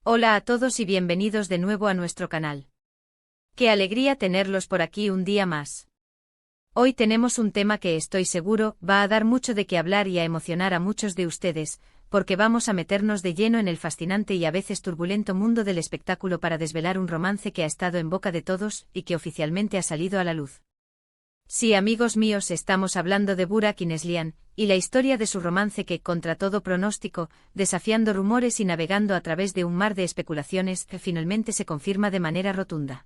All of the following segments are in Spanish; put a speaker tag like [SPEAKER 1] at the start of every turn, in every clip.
[SPEAKER 1] Hola a todos y bienvenidos de nuevo a nuestro canal. Qué alegría tenerlos por aquí un día más. Hoy tenemos un tema que estoy seguro va a dar mucho de qué hablar y a emocionar a muchos de ustedes, porque vamos a meternos de lleno en el fascinante y a veces turbulento mundo del espectáculo para desvelar un romance que ha estado en boca de todos y que oficialmente ha salido a la luz. Sí, amigos míos, estamos hablando de Burak y Neslihan, y la historia de su romance que, contra todo pronóstico, desafiando rumores y navegando a través de un mar de especulaciones, finalmente se confirma de manera rotunda.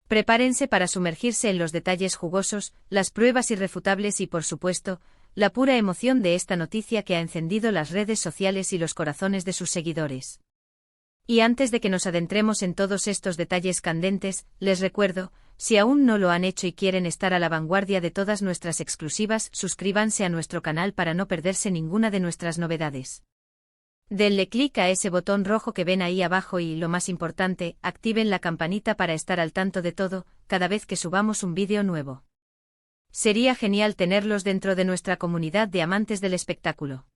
[SPEAKER 1] Prepárense para sumergirse en los detalles jugosos, las pruebas irrefutables y, por supuesto, la pura emoción de esta noticia que ha encendido las redes sociales y los corazones de sus seguidores. Y antes de que nos adentremos en todos estos detalles candentes, les recuerdo, si aún no lo han hecho y quieren estar a la vanguardia de todas nuestras exclusivas, suscríbanse a nuestro canal para no perderse ninguna de nuestras novedades. Denle clic a ese botón rojo que ven ahí abajo y, lo más importante, activen la campanita para estar al tanto de todo, cada vez que subamos un vídeo nuevo. Sería genial tenerlos dentro de nuestra comunidad de amantes del espectáculo.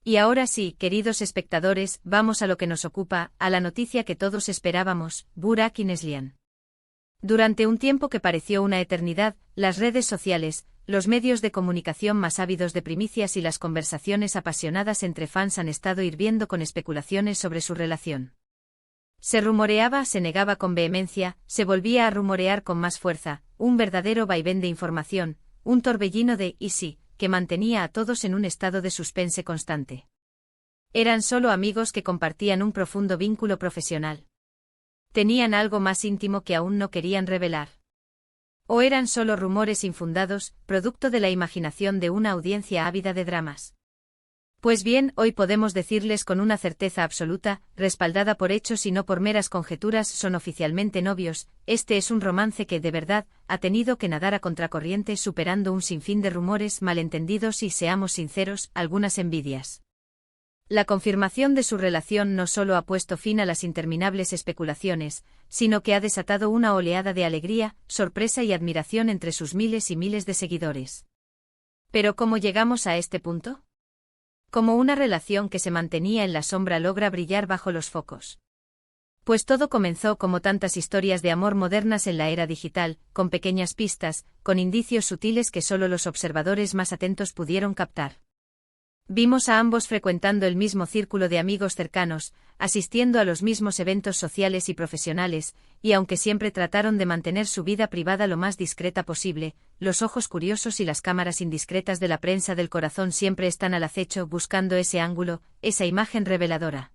[SPEAKER 1] Y ahora sí, queridos espectadores, vamos a lo que nos ocupa, a la noticia que todos esperábamos, Burak y Neslihan. Durante un tiempo que pareció una eternidad, las redes sociales, los medios de comunicación más ávidos de primicias y las conversaciones apasionadas entre fans han estado hirviendo con especulaciones sobre su relación. Se rumoreaba, se negaba con vehemencia, se volvía a rumorear con más fuerza, un verdadero vaivén de información, un torbellino de «y sí», que mantenía a todos en un estado de suspense constante. ¿Eran solo amigos que compartían un profundo vínculo profesional? ¿Tenían algo más íntimo que aún no querían revelar? ¿O eran solo rumores infundados, producto de la imaginación de una audiencia ávida de dramas? Pues bien, hoy podemos decirles con una certeza absoluta, respaldada por hechos y no por meras conjeturas, son oficialmente novios. Este es un romance que, de verdad, ha tenido que nadar a contracorriente superando un sinfín de rumores, malentendidos y, seamos sinceros, algunas envidias. La confirmación de su relación no solo ha puesto fin a las interminables especulaciones, sino que ha desatado una oleada de alegría, sorpresa y admiración entre sus miles y miles de seguidores. ¿Pero cómo llegamos a este punto? ¿Cómo una relación que se mantenía en la sombra logra brillar bajo los focos? Pues todo comenzó como tantas historias de amor modernas en la era digital, con pequeñas pistas, con indicios sutiles que solo los observadores más atentos pudieron captar. Vimos a ambos frecuentando el mismo círculo de amigos cercanos, asistiendo a los mismos eventos sociales y profesionales, y aunque siempre trataron de mantener su vida privada lo más discreta posible, los ojos curiosos y las cámaras indiscretas de la prensa del corazón siempre están al acecho buscando ese ángulo, esa imagen reveladora.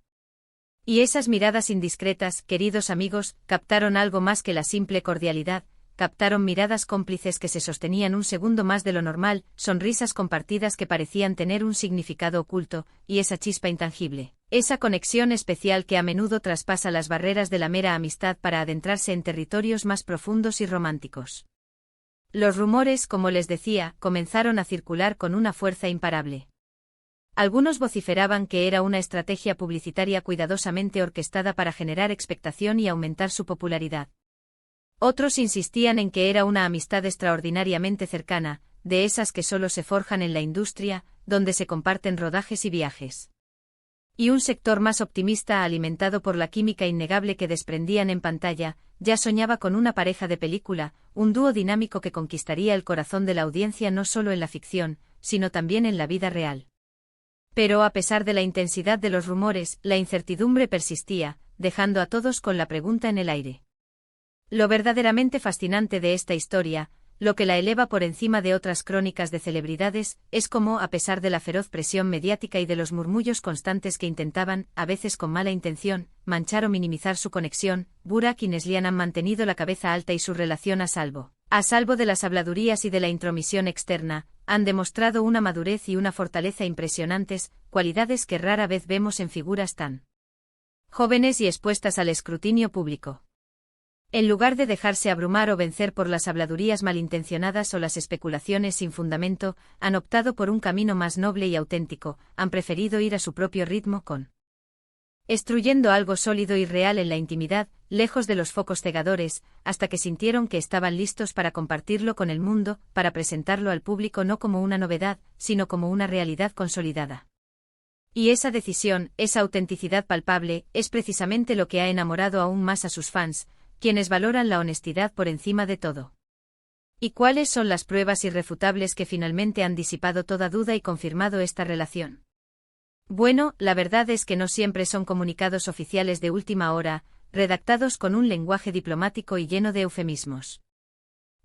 [SPEAKER 1] Y esas miradas indiscretas, queridos amigos, captaron algo más que la simple cordialidad. Captaron miradas cómplices que se sostenían un segundo más de lo normal, sonrisas compartidas que parecían tener un significado oculto, y esa chispa intangible, esa conexión especial que a menudo traspasa las barreras de la mera amistad para adentrarse en territorios más profundos y románticos. Los rumores, como les decía, comenzaron a circular con una fuerza imparable. Algunos vociferaban que era una estrategia publicitaria cuidadosamente orquestada para generar expectación y aumentar su popularidad. Otros insistían en que era una amistad extraordinariamente cercana, de esas que solo se forjan en la industria, donde se comparten rodajes y viajes. Y un sector más optimista, alimentado por la química innegable que desprendían en pantalla, ya soñaba con una pareja de película, un dúo dinámico que conquistaría el corazón de la audiencia no solo en la ficción, sino también en la vida real. Pero a pesar de la intensidad de los rumores, la incertidumbre persistía, dejando a todos con la pregunta en el aire. Lo verdaderamente fascinante de esta historia, lo que la eleva por encima de otras crónicas de celebridades, es cómo, a pesar de la feroz presión mediática y de los murmullos constantes que intentaban, a veces con mala intención, manchar o minimizar su conexión, Burak y Neslihan han mantenido la cabeza alta y su relación a salvo. A salvo de las habladurías y de la intromisión externa, han demostrado una madurez y una fortaleza impresionantes, cualidades que rara vez vemos en figuras tan jóvenes y expuestas al escrutinio público. En lugar de dejarse abrumar o vencer por las habladurías malintencionadas o las especulaciones sin fundamento, han optado por un camino más noble y auténtico, han preferido ir a su propio ritmo construyendo algo sólido y real en la intimidad, lejos de los focos cegadores, hasta que sintieron que estaban listos para compartirlo con el mundo, para presentarlo al público no como una novedad, sino como una realidad consolidada. Y esa decisión, esa autenticidad palpable, es precisamente lo que ha enamorado aún más a sus fans, quienes valoran la honestidad por encima de todo. ¿Y cuáles son las pruebas irrefutables que finalmente han disipado toda duda y confirmado esta relación? Bueno, la verdad es que no siempre son comunicados oficiales de última hora, redactados con un lenguaje diplomático y lleno de eufemismos.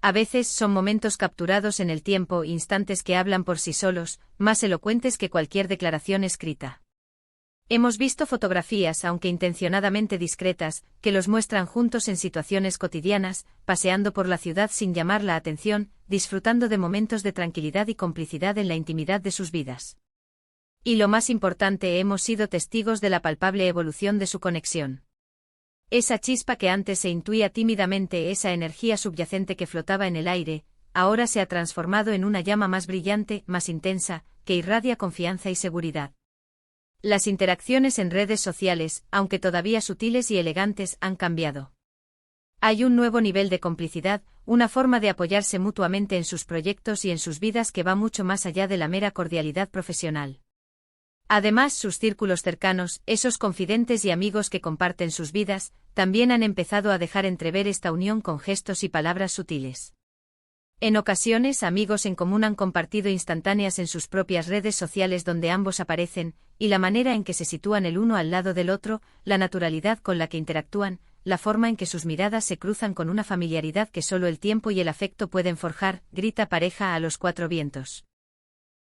[SPEAKER 1] A veces son momentos capturados en el tiempo, instantes que hablan por sí solos, más elocuentes que cualquier declaración escrita. Hemos visto fotografías, aunque intencionadamente discretas, que los muestran juntos en situaciones cotidianas, paseando por la ciudad sin llamar la atención, disfrutando de momentos de tranquilidad y complicidad en la intimidad de sus vidas. Y lo más importante, hemos sido testigos de la palpable evolución de su conexión. Esa chispa que antes se intuía tímidamente, esa energía subyacente que flotaba en el aire, ahora se ha transformado en una llama más brillante, más intensa, que irradia confianza y seguridad. Las interacciones en redes sociales, aunque todavía sutiles y elegantes, han cambiado. Hay un nuevo nivel de complicidad, una forma de apoyarse mutuamente en sus proyectos y en sus vidas que va mucho más allá de la mera cordialidad profesional. Además, sus círculos cercanos, esos confidentes y amigos que comparten sus vidas, también han empezado a dejar entrever esta unión con gestos y palabras sutiles. En ocasiones, amigos en común han compartido instantáneas en sus propias redes sociales donde ambos aparecen, y la manera en que se sitúan el uno al lado del otro, la naturalidad con la que interactúan, la forma en que sus miradas se cruzan con una familiaridad que solo el tiempo y el afecto pueden forjar, grita pareja a los cuatro vientos.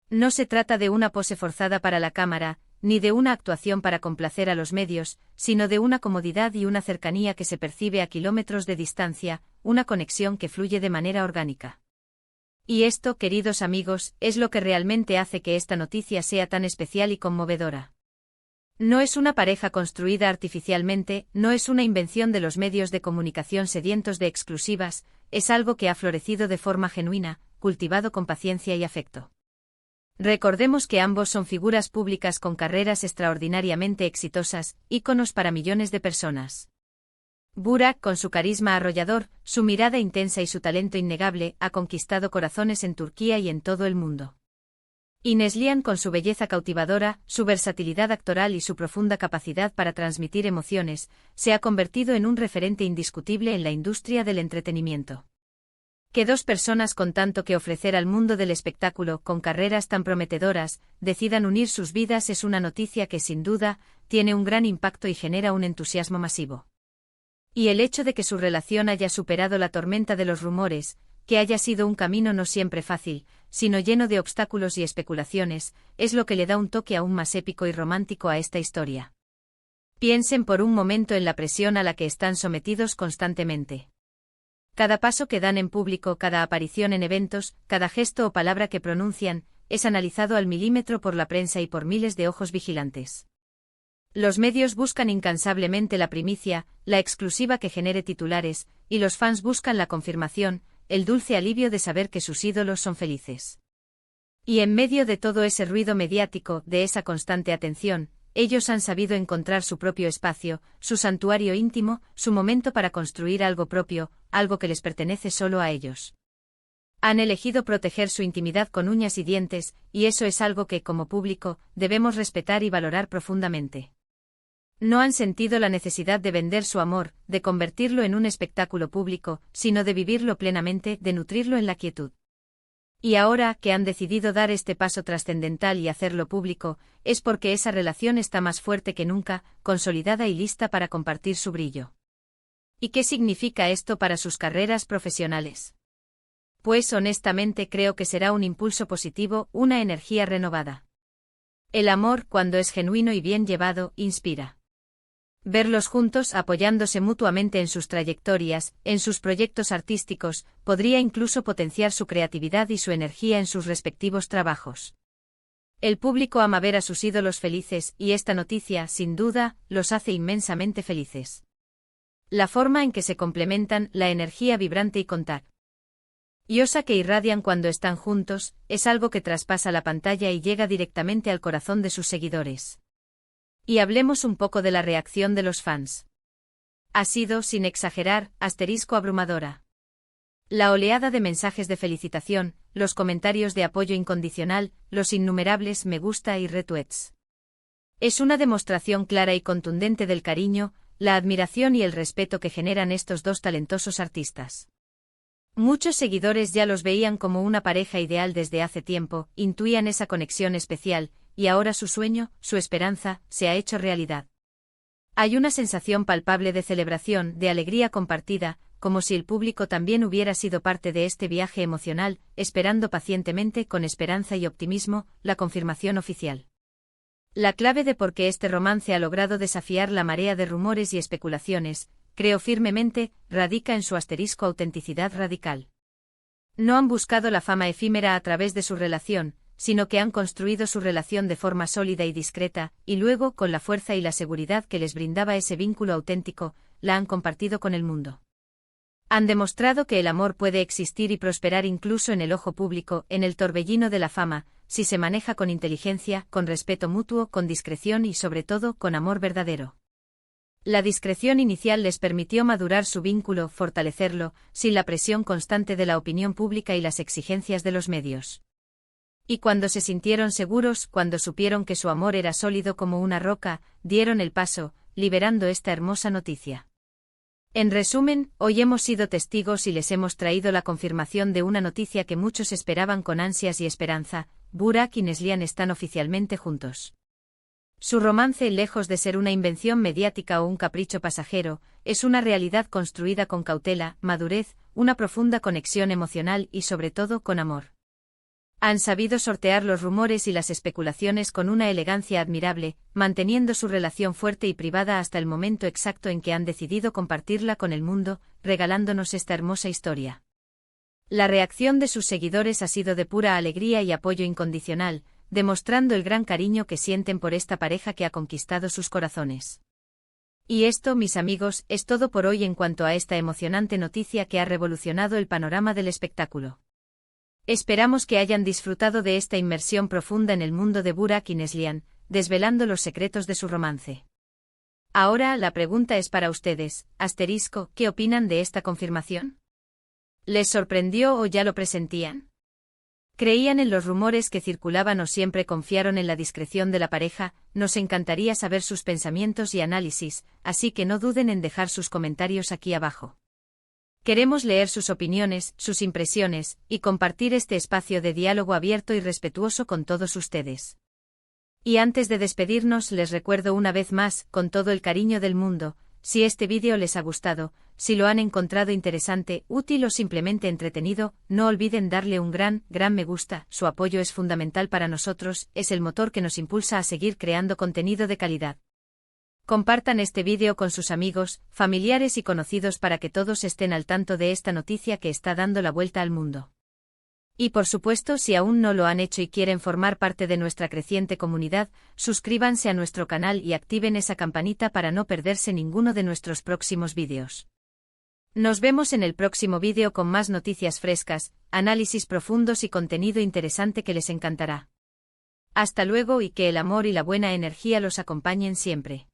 [SPEAKER 1] No se trata de una pose forzada para la cámara, ni de una actuación para complacer a los medios, sino de una comodidad y una cercanía que se percibe a kilómetros de distancia, una conexión que fluye de manera orgánica. Y esto, queridos amigos, es lo que realmente hace que esta noticia sea tan especial y conmovedora. No es una pareja construida artificialmente, no es una invención de los medios de comunicación sedientos de exclusivas, es algo que ha florecido de forma genuina, cultivado con paciencia y afecto. Recordemos que ambos son figuras públicas con carreras extraordinariamente exitosas, íconos para millones de personas. Burak, con su carisma arrollador, su mirada intensa y su talento innegable, ha conquistado corazones en Turquía y en todo el mundo. Y Neslihan, con su belleza cautivadora, su versatilidad actoral y su profunda capacidad para transmitir emociones, se ha convertido en un referente indiscutible en la industria del entretenimiento. Que dos personas con tanto que ofrecer al mundo del espectáculo, con carreras tan prometedoras, decidan unir sus vidas es una noticia que sin duda, tiene un gran impacto y genera un entusiasmo masivo. Y el hecho de que su relación haya superado la tormenta de los rumores, que haya sido un camino no siempre fácil, sino lleno de obstáculos y especulaciones, es lo que le da un toque aún más épico y romántico a esta historia. Piensen por un momento en la presión a la que están sometidos constantemente. Cada paso que dan en público, cada aparición en eventos, cada gesto o palabra que pronuncian, es analizado al milímetro por la prensa y por miles de ojos vigilantes. Los medios buscan incansablemente la primicia, la exclusiva que genere titulares, y los fans buscan la confirmación, el dulce alivio de saber que sus ídolos son felices. Y en medio de todo ese ruido mediático, de esa constante atención, ellos han sabido encontrar su propio espacio, su santuario íntimo, su momento para construir algo propio, algo que les pertenece solo a ellos. Han elegido proteger su intimidad con uñas y dientes, y eso es algo que, como público, debemos respetar y valorar profundamente. No han sentido la necesidad de vender su amor, de convertirlo en un espectáculo público, sino de vivirlo plenamente, de nutrirlo en la quietud. Y ahora que han decidido dar este paso trascendental y hacerlo público, es porque esa relación está más fuerte que nunca, consolidada y lista para compartir su brillo. ¿Y qué significa esto para sus carreras profesionales? Pues honestamente creo que será un impulso positivo, una energía renovada. El amor, cuando es genuino y bien llevado, inspira. Verlos juntos apoyándose mutuamente en sus trayectorias, en sus proyectos artísticos, podría incluso potenciar su creatividad y su energía en sus respectivos trabajos. El público ama ver a sus ídolos felices y esta noticia, sin duda, los hace inmensamente felices. La forma en que se complementan, la energía vibrante y contagiosa que irradian cuando están juntos, es algo que traspasa la pantalla y llega directamente al corazón de sus seguidores. Y hablemos un poco de la reacción de los fans. Ha sido, sin exagerar, abrumadora. La oleada de mensajes de felicitación, los comentarios de apoyo incondicional, los innumerables me gusta y retweets. Es una demostración clara y contundente del cariño, la admiración y el respeto que generan estos dos talentosos artistas. Muchos seguidores ya los veían como una pareja ideal desde hace tiempo, intuían esa conexión especial, y ahora su sueño, su esperanza, se ha hecho realidad. Hay una sensación palpable de celebración, de alegría compartida, como si el público también hubiera sido parte de este viaje emocional, esperando pacientemente, con esperanza y optimismo, la confirmación oficial. La clave de por qué este romance ha logrado desafiar la marea de rumores y especulaciones, creo firmemente, radica en su autenticidad radical. No han buscado la fama efímera a través de su relación, sino que han construido su relación de forma sólida y discreta, y luego, con la fuerza y la seguridad que les brindaba ese vínculo auténtico, la han compartido con el mundo. Han demostrado que el amor puede existir y prosperar incluso en el ojo público, en el torbellino de la fama, si se maneja con inteligencia, con respeto mutuo, con discreción y sobre todo, con amor verdadero. La discreción inicial les permitió madurar su vínculo, fortalecerlo, sin la presión constante de la opinión pública y las exigencias de los medios. Y cuando se sintieron seguros, cuando supieron que su amor era sólido como una roca, dieron el paso, liberando esta hermosa noticia. En resumen, hoy hemos sido testigos y les hemos traído la confirmación de una noticia que muchos esperaban con ansias y esperanza: Burak y Neslihan están oficialmente juntos. Su romance, lejos de ser una invención mediática o un capricho pasajero, es una realidad construida con cautela, madurez, una profunda conexión emocional y sobre todo con amor. Han sabido sortear los rumores y las especulaciones con una elegancia admirable, manteniendo su relación fuerte y privada hasta el momento exacto en que han decidido compartirla con el mundo, regalándonos esta hermosa historia. La reacción de sus seguidores ha sido de pura alegría y apoyo incondicional, demostrando el gran cariño que sienten por esta pareja que ha conquistado sus corazones. Y esto, mis amigos, es todo por hoy en cuanto a esta emocionante noticia que ha revolucionado el panorama del espectáculo. Esperamos que hayan disfrutado de esta inmersión profunda en el mundo de Burak y Neslihan, desvelando los secretos de su romance. Ahora la pregunta es para ustedes, ¿qué opinan de esta confirmación? ¿Les sorprendió o ya lo presentían? ¿Creían en los rumores que circulaban o siempre confiaron en la discreción de la pareja? Nos encantaría saber sus pensamientos y análisis, así que no duden en dejar sus comentarios aquí abajo. Queremos leer sus opiniones, sus impresiones, y compartir este espacio de diálogo abierto y respetuoso con todos ustedes. Y antes de despedirnos les recuerdo una vez más, con todo el cariño del mundo, si este vídeo les ha gustado, si lo han encontrado interesante, útil o simplemente entretenido, no olviden darle un gran me gusta, su apoyo es fundamental para nosotros, es el motor que nos impulsa a seguir creando contenido de calidad. Compartan este vídeo con sus amigos, familiares y conocidos para que todos estén al tanto de esta noticia que está dando la vuelta al mundo. Y por supuesto, si aún no lo han hecho y quieren formar parte de nuestra creciente comunidad, suscríbanse a nuestro canal y activen esa campanita para no perderse ninguno de nuestros próximos vídeos. Nos vemos en el próximo vídeo con más noticias frescas, análisis profundos y contenido interesante que les encantará. Hasta luego y que el amor y la buena energía los acompañen siempre.